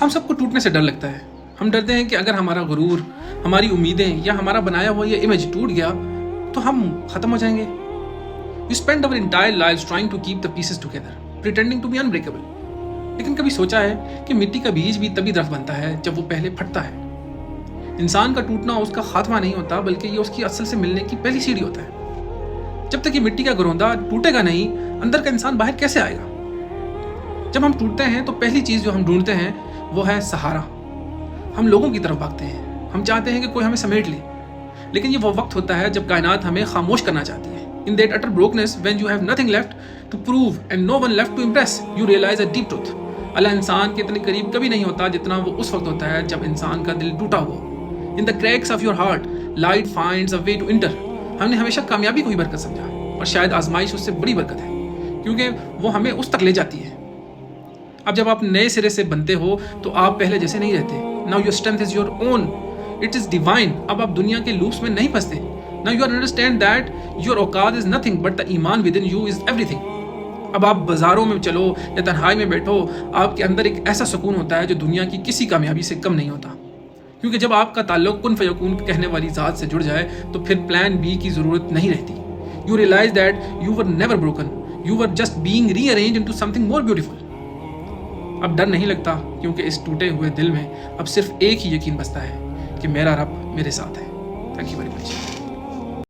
ہم سب کو ٹوٹنے سے ڈر لگتا ہے. ہم ڈرتے ہیں کہ اگر ہمارا غرور, ہماری امیدیں یا ہمارا بنایا ہوا یہ امیج ٹوٹ گیا تو ہم ختم ہو جائیں گے. We spend our entire lives trying to keep the pieces together, pretending to be unbreakable. لیکن کبھی سوچا ہے کہ مٹی کا بیج بھی تبھی درخت بنتا ہے جب وہ پہلے پھٹتا ہے. انسان کا ٹوٹنا اس کا خاتمہ نہیں ہوتا, بلکہ یہ اس کی اصل سے ملنے کی پہلی سیڑھی ہوتا ہے. جب تک یہ مٹی کا گروندہ ٹوٹے گا نہیں, اندر کا انسان باہر کیسے آئے گا؟ جب ہم ٹوٹتے ہیں تو پہلی چیز جو ہم ڈھونڈتے ہیں وہ ہے سہارا. ہم لوگوں کی طرف بھاگتے ہیں, ہم چاہتے ہیں کہ کوئی ہمیں سمیٹ لے. لیکن یہ وہ وقت ہوتا ہے جب کائنات ہمیں خاموش کرنا چاہتی ہے. In that utter brokenness, when you have nothing left to prove and no one left to impress, you realize a deep truth. اللہ انسان کے اتنے قریب کبھی نہیں ہوتا جتنا وہ اس وقت ہوتا ہے جب انسان کا دل ٹوٹا ہوا. In the cracks of your heart, light finds a way to enter. ہم نے ہمیشہ کامیابی کو ہی برکت سمجھا, اور شاید آزمائش اس سے بڑی برکت ہے, کیونکہ وہ ہمیں اس تک لے جاتی ہے. اب جب آپ نئے سرے سے بنتے ہو تو آپ پہلے جیسے نہیں رہتے. Now your strength is your own. It is divine. اب آپ دنیا کے لوپس میں نہیں پھنستے. Now you understand that your اوقات is nothing but the ایمان within you is everything. اب آپ بازاروں میں چلو یا تنہائی میں بیٹھو, آپ کے اندر ایک ایسا سکون ہوتا ہے جو دنیا کی کسی کامیابی سے کم نہیں ہوتا. کیونکہ جب آپ کا تعلق کن فیکون کہنے والی ذات سے جڑ جائے تو پھر پلان بی کی ضرورت نہیں رہتی. You realize that you were never broken. You were just being rearranged into something more beautiful. اب ڈر نہیں لگتا, کیونکہ اس ٹوٹے ہوئے دل میں اب صرف ایک ہی یقین بستا ہے کہ میرا رب میرے ساتھ ہے. Thank you very much.